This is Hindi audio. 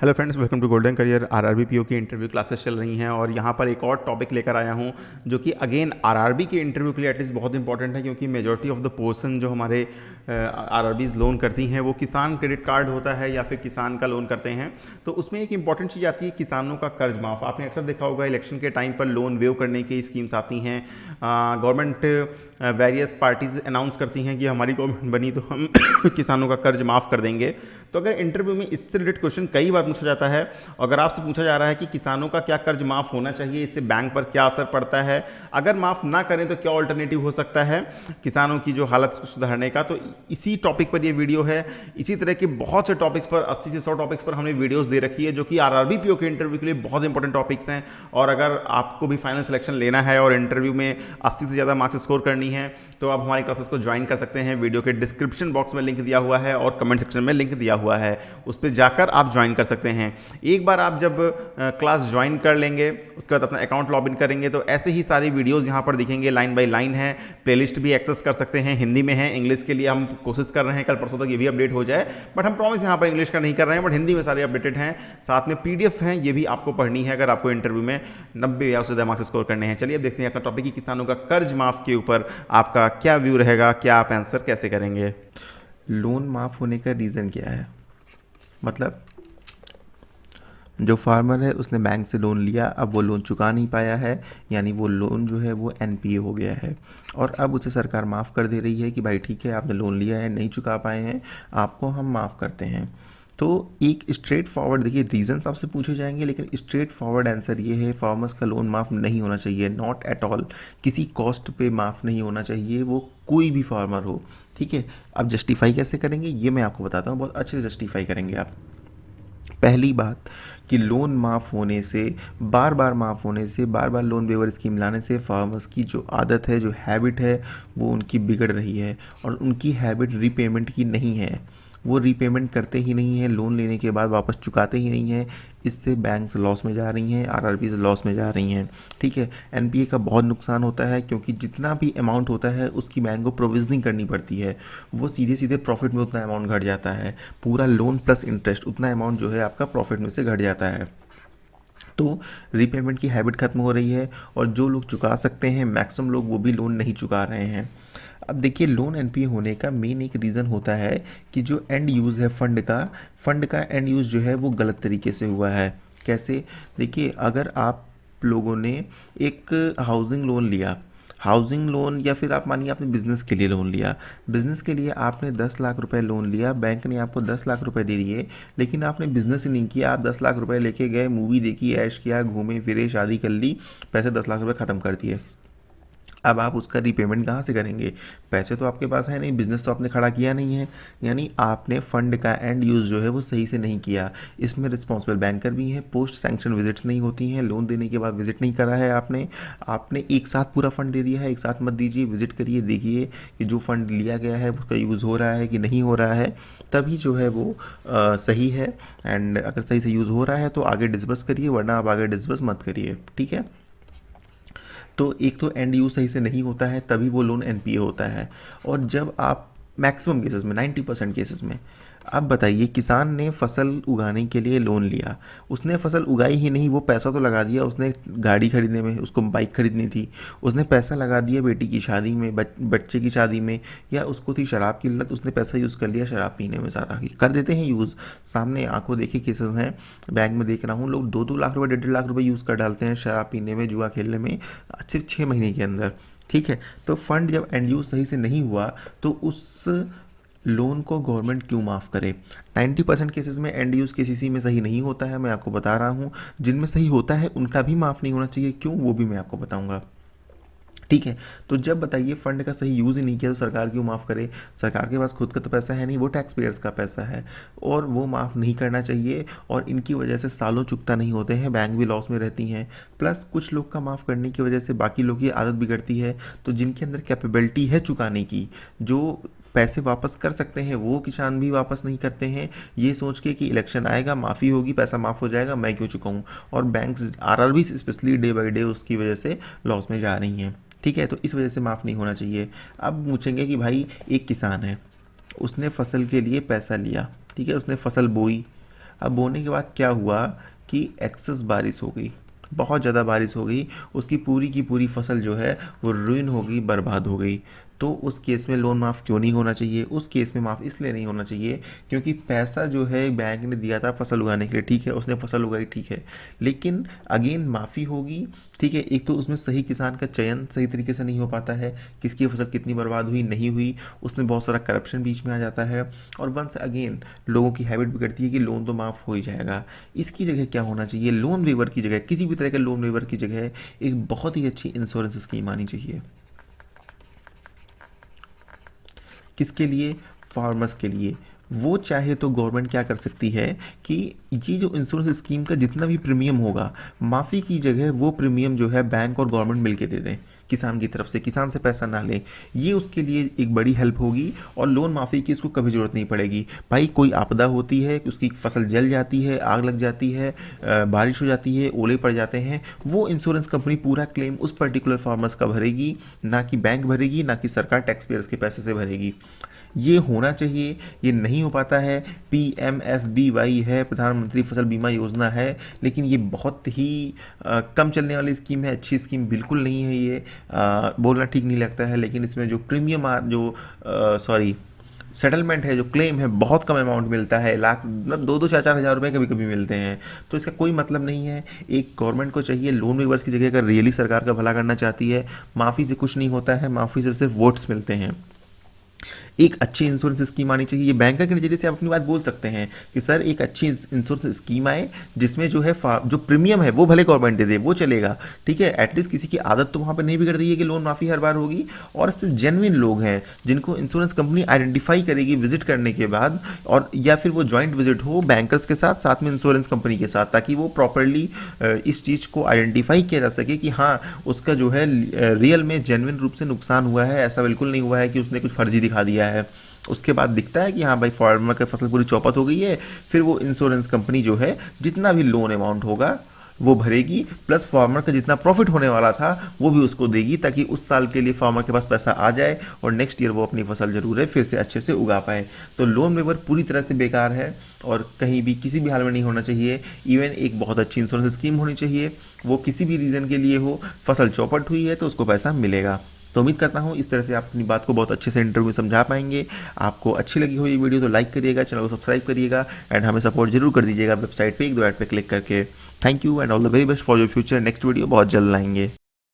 Hello friends, welcome to golden career. RRB PO की इंटरव्यू क्लासेस चल रही हैं और यहाँ पर एक और टॉपिक लेकर आया हूँ जो कि अगेन आरआरबी के इंटरव्यू के लिए एटलीस्ट बहुत इंपॉर्टेंट है, क्योंकि मेजॉरिटी ऑफ द पर्सन जो हमारे आरआरबीज लोन करती हैं वो किसान क्रेडिट कार्ड होता है या फिर किसान का लोन करते हैं। तो उसमें एक इंपॉर्टेंट चीज़ आती है किसानों का कर्ज माफ़। आपने अक्सर देखा होगा इलेक्शन के टाइम पर लोन वेव करने की स्कीम्स आती हैं। गवर्नमेंट वेरियस पार्टीज अनाउंस करती हैं कि हमारी गवर्नमेंट बनी तो हम किसानों का कर्ज माफ़ कर देंगे। तो अगर इंटरव्यू में इससे रिलेटेड क्वेश्चन कई बार पूछा जाता है, अगर आपसे पूछा जा रहा है कि किसानों का क्या कर्ज माफ़ होना चाहिए, इससे बैंक पर क्या असर पड़ता है, अगर माफ़ ना करें तो क्या ऑल्टरनेटिव हो सकता है किसानों की जो हालत को सुधारने का, तो इसी टॉपिक पर ये वीडियो है। इसी तरह के बहुत से टॉपिक्स पर 80 से 100 टॉपिक्स पर हमने वीडियोस दे रखी है जो कि आरआरबी पीओ के इंटरव्यू के लिए बहुत इंपॉर्टेंट टॉपिक्स हैं। और अगर आपको भी फाइनल सिलेक्शन लेना है और इंटरव्यू में 80 से ज़्यादा मार्क्स स्कोर करनी है तो आप हमारी क्लासेस को ज्वाइन कर सकते हैं। वीडियो के डिस्क्रिप्शन बॉक्स में लिंक दिया हुआ है और कमेंट सेक्शन में लिंक दिया हुआ है, उस पर जाकर आप ज्वाइन कर सकते हैं। एक बार आप जब क्लास ज्वाइन कर लेंगे उसके बाद अपना अकाउंट लॉगिन करेंगे तो ऐसे ही सारी वीडियोस यहाँ पर दिखेंगे, लाइन बाय लाइन है। प्लेलिस्ट भी एक्सेस कर सकते हैं, हिंदी में है, इंग्लिश के लिए हम कोशिश कर रहे हैं कल परसों तक ये भी अपडेट हो जाए, बट हम प्रॉमिस यहाँ पर इंग्लिश का नहीं कर रहे हैं, बट हिंदी में सारे अपडेटेड हैं। साथ में पीडीएफ हैं, ये भी आपको पढ़नी है अगर आपको इंटरव्यू में 90 या उससे ज़्यादा मार्क्स स्कोर करने हैं। चलिए अब देखते हैं अपना टॉपिक कि किसानों का कर्ज माफ़ के ऊपर आपका क्या व्यू रहेगा, क्या आप आंसर कैसे करेंगे। लोन माफ़ होने का रीज़न क्या है? मतलब जो फार्मर है उसने बैंक से लोन लिया, अब वो लोन चुका नहीं पाया है, यानी वो लोन जो है वो एनपीए हो गया है और अब उसे सरकार माफ़ कर दे रही है कि भाई ठीक है, आपने लोन लिया है, नहीं चुका पाए हैं, आपको हम माफ़ करते हैं। तो एक स्ट्रेट फॉरवर्ड, देखिए रीजंस आपसे पूछे जाएंगे लेकिन स्ट्रेट फॉरवर्ड आंसर ये है, फार्मर्स का लोन माफ़ नहीं होना चाहिए, नॉट एट ऑल। किसी कॉस्ट पे माफ़ नहीं होना चाहिए, वो कोई भी फार्मर हो। ठीक है, अब जस्टिफाई कैसे करेंगे ये मैं आपको बताता हूँ, बहुत अच्छे से जस्टिफाई करेंगे आप। पहली बात कि लोन माफ़ होने से, बार बार माफ़ होने से, बार बार लोन वेवर स्कीम लाने से फार्मर्स की जो आदत है, जो हैबिट है, वो उनकी बिगड़ रही है और उनकी हैबिट रीपेमेंट की नहीं है। वो रीपेमेंट करते ही नहीं है, लोन लेने के बाद वापस चुकाते ही नहीं है। इससे बैंक्स लॉस में जा रही हैं, आरआरबीज लॉस में जा रही हैं। ठीक है, एनपीए का बहुत नुकसान होता है क्योंकि जितना भी अमाउंट होता है उसकी बैंक को प्रोविजनिंग करनी पड़ती है, वो सीधे सीधे प्रॉफिट में उतना अमाउंट घट जाता है। पूरा लोन प्लस इंटरेस्ट उतना अमाउंट जो है आपका प्रॉफिट में से घट जाता है। तो रीपेमेंट की हैबिट खत्म हो रही है और जो लोग चुका सकते हैं, मैक्सिमम लोग वो भी लोन नहीं चुका रहे हैं। अब देखिए, लोन एनपीए होने का मेन एक रीज़न होता है कि जो एंड यूज़ है फंड का एंड यूज़ जो है वो गलत तरीके से हुआ है। कैसे? देखिए, अगर आप लोगों ने एक हाउसिंग लोन लिया, हाउसिंग लोन, या फिर आप मानिए आपने बिज़नेस के लिए लोन लिया, बिज़नेस के लिए आपने 10 लाख रुपए लोन लिया, बैंक ने आपको 10 लाख रुपए दे दिए, लेकिन आपने बिज़नेस ही नहीं किया, आप 10 लाख रुपए लेके गए, मूवी देखी, ऐश किया, घूमे फिरे, शादी कर ली, पैसे 10 लाख रुपए ख़त्म कर दिए। अब आप उसका रीपेमेंट कहाँ से करेंगे? पैसे तो आपके पास है नहीं, बिज़नेस तो आपने खड़ा किया नहीं है, यानी आपने फ़ंड का एंड यूज़ जो है वो सही से नहीं किया। इसमें रिस्पॉन्सिबल बैंकर भी हैं, पोस्ट सैंक्शन विजिट्स नहीं होती हैं, लोन देने के बाद विजिट नहीं करा है आपने, आपने एक साथ पूरा फ़ंड दे दिया है। एक साथ मत दीजिए, विजिट करिए, देखिए कि जो फ़ंड लिया गया है उसका यूज़ हो रहा है कि नहीं हो रहा है, तभी जो है वो सही है। एंड अगर सही से यूज़ हो रहा है तो आगे डिस्बर्स करिए, वरना आप आगे डिस्बर्स मत करिए। ठीक है, तो एक तो एंड यूज सही से नहीं होता है, तभी वो लोन एनपीए होता है। और जब आप मैक्सिमम केसेस में, 90% केसेस में, अब बताइए, किसान ने फसल उगाने के लिए लोन लिया, उसने फसल उगाई ही नहीं, वो पैसा तो लगा दिया, उसने गाड़ी खरीदने में, उसको बाइक खरीदनी थी, उसने पैसा लगा दिया बेटी की शादी में, बच्चे की शादी में, या उसको थी शराब की लत, उसने पैसा यूज़ कर लिया शराब पीने में। सारा कर देते हैं यूज़, सामने आंखों देखे केसेस हैं, बैंक में देख रहा हूँ, लोग 2-2 लाख रुपये, 1.5 लाख रुपये यूज़ कर डालते हैं शराब पीने में, जुआ खेलने में, सिर्फ 6 महीने के अंदर। ठीक है, तो फंड जब एंड यूज सही से नहीं हुआ तो उस लोन को गवर्नमेंट क्यों माफ़ करे? 90% केसेस में एंड यूज़ केसीसी में सही नहीं होता है, मैं आपको बता रहा हूँ। जिनमें सही होता है उनका भी माफ़ नहीं होना चाहिए, क्यों, वो भी मैं आपको बताऊँगा। ठीक है, तो जब बताइए फंड का सही यूज़ ही नहीं किया तो सरकार क्यों माफ़ करे? सरकार के पास खुद का तो पैसा है नहीं, वो टैक्स पेयर्स का पैसा है और वो माफ़ नहीं करना चाहिए। और इनकी वजह से सालों चुकता नहीं होते हैं, बैंक भी लॉस में रहती हैं। प्लस कुछ लोग का माफ़ करने की वजह से बाकी लोग की आदत बिगड़ती है। तो जिनके अंदर कैपेबिलिटी है चुकाने की, जो पैसे वापस कर सकते हैं, वो किसान भी वापस नहीं करते हैं, ये सोच के कि इलेक्शन आएगा, माफ़ी होगी, पैसा माफ़ हो जाएगा, मैं क्यों चुकाऊँ। और banks, RRB specially, day by day उसकी वजह से लॉस में जा रही हैं। ठीक है, तो इस वजह से माफ़ नहीं होना चाहिए। अब पूछेंगे कि भाई एक किसान है, उसने फसल के लिए पैसा लिया, ठीक है, उसने फसल बोई, अब बोने के बाद क्या हुआ कि एक्सेस बारिश हो गई, बहुत ज़्यादा बारिश हो गई, उसकी पूरी की पूरी फसल जो है वो रुइन हो गई, बर्बाद हो गई। तो उस केस में लोन माफ़ क्यों नहीं होना चाहिए? उस केस में माफ़ इसलिए नहीं होना चाहिए क्योंकि पैसा जो है बैंक ने दिया था फसल उगाने के लिए, ठीक है, उसने फसल उगाई, ठीक है, लेकिन अगेन माफ़ी होगी, ठीक है। एक तो उसमें सही किसान का चयन सही तरीके से नहीं हो पाता है, किसकी फसल कितनी बर्बाद हुई नहीं हुई, उसमें बहुत सारा करप्शन बीच में आ जाता है, और वंस अगेन लोगों की हैबिट बिगड़ती है कि लोन तो माफ़ हो ही जाएगा। इसकी जगह क्या होना चाहिए? लोन वेवर की जगह, किसी भी तरह के लोन वेवर की जगह एक बहुत ही अच्छी इंश्योरेंस स्कीम आनी चाहिए। किसके लिए? फार्मर्स के लिए। वो चाहे तो गवर्नमेंट क्या कर सकती है कि ये जो इंश्योरेंस स्कीम का जितना भी प्रीमियम होगा, माफ़ी की जगह वो प्रीमियम जो है बैंक और गवर्नमेंट मिलके दे दें किसान की तरफ से, किसान से पैसा ना लें। ये उसके लिए एक बड़ी हेल्प होगी और लोन माफ़ी की उसको कभी ज़रूरत नहीं पड़ेगी। भाई कोई आपदा होती है कि उसकी फसल जल जाती है, आग लग जाती है, बारिश हो जाती है, ओले पड़ जाते हैं, वो इंश्योरेंस कंपनी पूरा क्लेम उस पर्टिकुलर फार्मर्स का भरेगी, ना कि बैंक भरेगी, ना कि सरकार टैक्स पेयर्स के पैसे से भरेगी। ये होना चाहिए, ये नहीं हो पाता है। PMFBY है, प्रधानमंत्री फसल बीमा योजना है, लेकिन ये बहुत ही कम चलने वाली स्कीम है, अच्छी स्कीम बिल्कुल नहीं है ये। बोलना ठीक नहीं लगता है, लेकिन इसमें जो प्रीमियम सेटलमेंट है, जो क्लेम है, बहुत कम अमाउंट मिलता है, लाख मतलब 2-2 4-4 हज़ार रुपये कभी कभी मिलते हैं। तो इसका कोई मतलब नहीं है। एक गवर्नमेंट को चाहिए लोन वेवर्स की जगह, अगर रियली सरकार का भला करना चाहती है, माफ़ी से कुछ नहीं होता है, माफ़ी से सिर्फ वोट्स मिलते हैं। एक अच्छी इंश्योरेंस स्कीम आनी चाहिए। ये बैंकर के नज़रिए से आप अपनी बात बोल सकते हैं कि सर एक अच्छी इंश्योरेंस स्कीम आए जिसमें जो है जो प्रीमियम है वो भले गवर्नमेंट दे दे, वो चलेगा, ठीक है। एटलीस्ट किसी की आदत तो वहाँ पर नहीं बिगड़ रही है कि लोन माफ़ी हर बार होगी, और सिर्फ जेन्युइन लोग हैं जिनको इंश्योरेंस कंपनी आइडेंटिफाई करेगी विजिट करने के बाद, और या फिर वो जॉइंट विजिट हो बैंकर्स के साथ, साथ में इंश्योरेंस कंपनी के साथ, ताकि वो प्रॉपरली इस चीज़ को आइडेंटिफाई किया जा सके कि हाँ उसका जो है रियल में जेन्युइन रूप से नुकसान हुआ है, ऐसा बिल्कुल नहीं हुआ है कि उसने कुछ फर्जी दिखा दिया है। उसके बाद दिखता है कि हाँ भाई फार्मर की फसल पूरी चौपट हो गई है, फिर वो इंश्योरेंस कंपनी जो है जितना भी लोन अमाउंट होगा वो भरेगी, प्लस फार्मर का जितना प्रॉफिट होने वाला था वो भी उसको देगी, ताकि उस साल के लिए फार्मर के पास पैसा आ जाए और नेक्स्ट ईयर वो अपनी फसल जरूर है फिर से अच्छे से उगा पाए। तो लोन वेवर पूरी तरह से बेकार है और कहीं भी किसी भी हाल में नहीं होना चाहिए। इवन एक बहुत अच्छी इंश्योरेंस स्कीम होनी चाहिए, वो किसी भी रीज़न के लिए हो, फसल चौपट हुई है तो उसको पैसा मिलेगा। तो उम्मीद करता हूँ इस तरह से आप अपनी बात को बहुत अच्छे से इंटरव्यू में समझा पाएंगे। आपको अच्छी लगी हो ये वीडियो तो लाइक करिएगा, चैनल को सब्सक्राइब करिएगा एंड हमें सपोर्ट जरूर कर दीजिएगा वेबसाइट पे 1-2 ऐड पे क्लिक करके। Thank you and all the very best for your future. Next video बहुत जल्द लाएंगे।